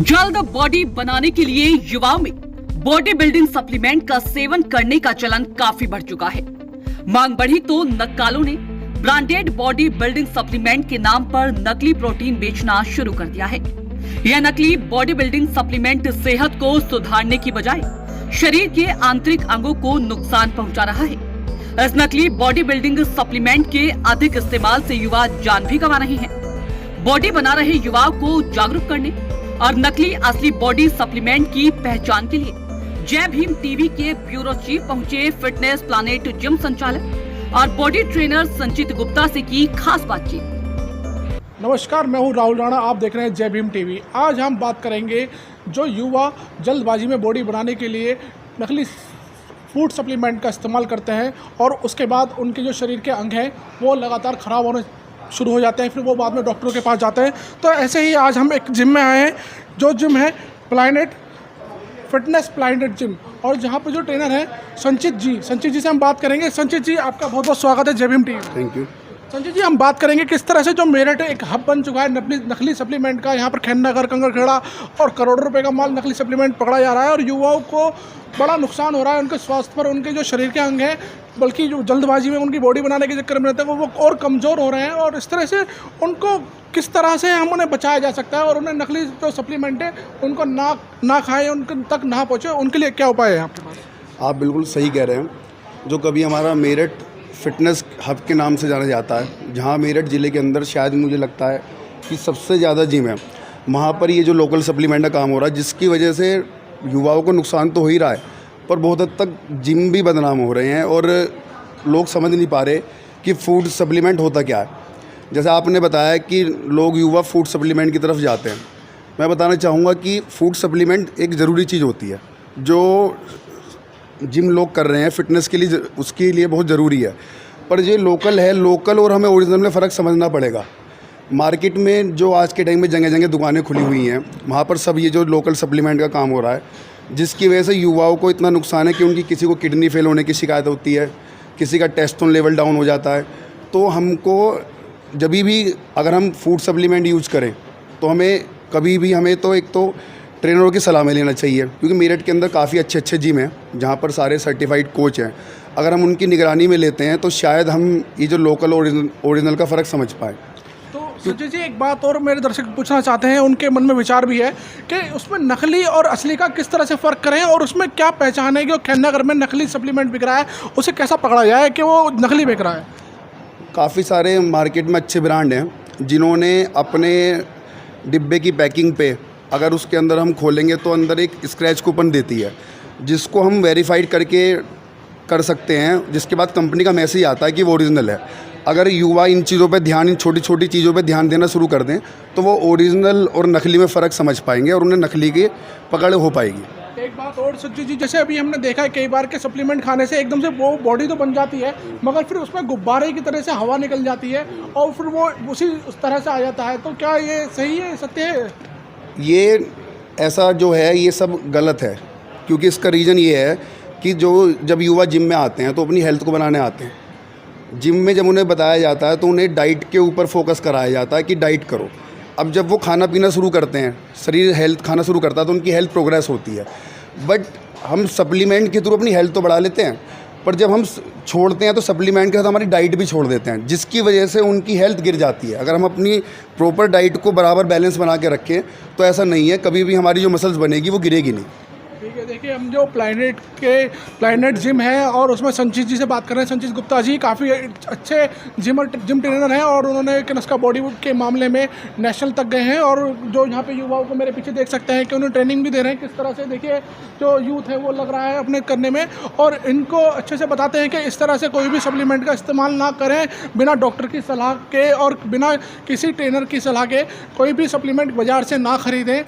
जल्द बॉडी बनाने के लिए युवाओं में बॉडी बिल्डिंग सप्लीमेंट का सेवन करने का चलन काफी बढ़ चुका है। मांग बढ़ी तो नक्कालों ने ब्रांडेड बॉडी बिल्डिंग सप्लीमेंट के नाम पर नकली प्रोटीन बेचना शुरू कर दिया है। यह नकली बॉडी बिल्डिंग सप्लीमेंट सेहत को सुधारने की बजाय शरीर के आंतरिक अंगों को नुकसान पहुंचा रहा है। इस नकली बॉडी बिल्डिंग सप्लीमेंट के अधिक इस्तेमाल से युवा जान भी गंवा रहे हैं। बॉडी बना रहे युवाओं को जागरूक करने और नकली असली बॉडी सप्लीमेंट की पहचान के लिए जय भीम टीवी के ब्यूरो चीफ पहुंचे फिटनेस प्लानेट जिम संचालक और बॉडी ट्रेनर संचित गुप्ता से की खास बातचीत। नमस्कार, मैं हूं राहुल राणा, आप देख रहे हैं जय भीम टीवी। आज हम बात करेंगे जो युवा जल्दबाजी में बॉडी बनाने के लिए नकली फूड सप्लीमेंट का इस्तेमाल करते हैं और उसके बाद उनके जो शरीर के अंग हैं वो लगातार ख़राब होने शुरू हो जाते हैं, फिर वो बाद में डॉक्टरों के पास जाते हैं। तो ऐसे ही आज हम एक जिम में आए हैं, जो जिम है प्लानेट फिटनेस प्लानेट जिम, और जहाँ पे जो ट्रेनर है संचित जी से हम बात करेंगे। संचित जी, आपका बहुत बहुत स्वागत है जय भीम टीवी। Thank you. संचित जी, हम बात करेंगे किस तरह से जो मेरठ एक हब बन चुका है नकली सप्लीमेंट का। यहाँ पर खैरनगर, कंगरखेड़ा और करोड़ों रुपए का माल नकली सप्लीमेंट पकड़ा जा रहा है और युवाओं को बड़ा नुकसान हो रहा है, उनके स्वास्थ्य पर, उनके जो शरीर के अंग हैं, बल्कि जो जल्दबाजी में उनकी बॉडी बनाने के चक्कर में रहते हैं वो और कमज़ोर हो रहे हैं। और इस तरह से उनको किस तरह से हम उन्हें बचाया जा सकता है और उन्हें नकली जो सप्लीमेंट है उनको ना खाएं, उनके तक ना पहुँचे, उनके लिए क्या उपाय है आपके पास? आप बिल्कुल सही कह रहे हैं। जो कभी हमारा मेरठ फिटनेस हब के नाम से जाना जाता है, जहाँ मेरठ ज़िले के अंदर शायद मुझे लगता है कि सबसे ज़्यादा जिम है, वहाँ पर ये जो लोकल सप्लीमेंट का काम हो रहा है, जिसकी वजह से युवाओं को नुकसान तो हो ही रहा है, पर बहुत हद तक जिम भी बदनाम हो रहे हैं और लोग समझ नहीं पा रहे कि फूड सप्लीमेंट होता क्या है। जैसे आपने बताया कि लोग युवा फूड सप्लीमेंट की तरफ जाते हैं, मैं बताना चाहूँगा कि फूड सप्लीमेंट एक ज़रूरी चीज़ होती है जो जिम लोग कर रहे हैं फिटनेस के लिए, उसके लिए बहुत ज़रूरी है। पर ये लोकल है, लोकल और हमें ओरिजिनल में फ़र्क समझना पड़ेगा। मार्केट में जो आज के टाइम में जगह जगह दुकानें खुली हुई हैं, वहाँ पर सब ये जो लोकल सप्लीमेंट का काम हो रहा है, जिसकी वजह से युवाओं को इतना नुकसान है कि उनकी किसी को किडनी फेल होने की शिकायत होती है, किसी का टेस्टोन लेवल डाउन हो जाता है। तो हमको जब भी अगर हम फूड सप्लीमेंट यूज़ करें तो हमें कभी भी एक तो ट्रेनरों की सलाह में लेना चाहिए, क्योंकि मेरठ के अंदर काफ़ी अच्छे जिम हैं जहाँ पर सारे सर्टिफाइड कोच हैं। अगर हम उनकी निगरानी में लेते हैं तो शायद हम ये जो लोकल ओरिजिनल का फ़र्क समझ पाएँ। तो संचित जी, एक बात और मेरे दर्शक पूछना चाहते हैं, उनके मन में विचार भी है कि उसमें नकली और असली का किस तरह से फ़र्क करें और उसमें क्या पहचान है कि वो खैरनगर में नकली सप्लीमेंट बिक रहा है, उसे कैसा पकड़ा जाए कि वो नकली बिक रहा है? काफ़ी सारे मार्केट में अच्छे ब्रांड हैं जिन्होंने अपने डिब्बे की पैकिंग पे, अगर उसके अंदर हम खोलेंगे तो अंदर एक स्क्रैच कूपन देती है, जिसको हम वेरीफाइड करके कर सकते हैं, जिसके बाद कंपनी का मैसेज आता है कि वो ओरिजिनल है। अगर युवा इन चीज़ों पे ध्यान, इन छोटी छोटी चीज़ों पे ध्यान देना शुरू कर दें तो वो ओरिजिनल और नकली में फ़र्क समझ पाएंगे और उन्हें नकली की पकड़ हो पाएगी। एक बात और संचित जी, जैसे अभी हमने देखा है कई बार के सप्लीमेंट खाने से एकदम से वो बॉडी तो बन जाती है, मगर फिर उसमें गुब्बारे की तरह से हवा निकल जाती है और फिर वो उस तरह से आ जाता है। तो क्या ये सही है, सत्य है? ये ऐसा जो है ये सब गलत है, क्योंकि इसका रीज़न ये है कि जब युवा जिम में आते हैं तो अपनी हेल्थ को बनाने आते हैं। जिम में जब उन्हें बताया जाता है तो उन्हें डाइट के ऊपर फोकस कराया जाता है कि डाइट करो। अब जब वो खाना पीना शुरू करते हैं, शरीर हेल्थ खाना शुरू करता है तो उनकी हेल्थ प्रोग्रेस होती है। बट हम सप्लीमेंट के थ्रू अपनी हेल्थ तो बढ़ा लेते हैं, पर जब हम छोड़ते हैं तो सप्लीमेंट के साथ हमारी डाइट भी छोड़ देते हैं, जिसकी वजह से उनकी हेल्थ गिर जाती है। अगर हम अपनी प्रॉपर डाइट को बराबर बैलेंस बना के रखें तो ऐसा नहीं है, कभी भी हमारी जो मसल्स बनेगी वो गिरेगी नहीं। ठीक है, देखिए हम जो प्लानेट जिम है और उसमें संचित जी से बात कर रहे हैं। संचित गुप्ता जी काफ़ी अच्छे जिम ट्रेनर हैं और उन्होंने कनस्का बॉडी के मामले में नेशनल तक गए हैं और जो यहाँ पे युवाओं को मेरे पीछे देख सकते हैं कि उन्हें ट्रेनिंग भी दे रहे हैं किस तरह से, देखिए जो यूथ है वो लग रहा है अपने करने में, और इनको अच्छे से बताते हैं कि इस तरह से कोई भी सप्लीमेंट का इस्तेमाल ना करें बिना डॉक्टर की सलाह के और बिना किसी ट्रेनर की सलाह के कोई भी सप्लीमेंट बाज़ार से ना ख़रीदें।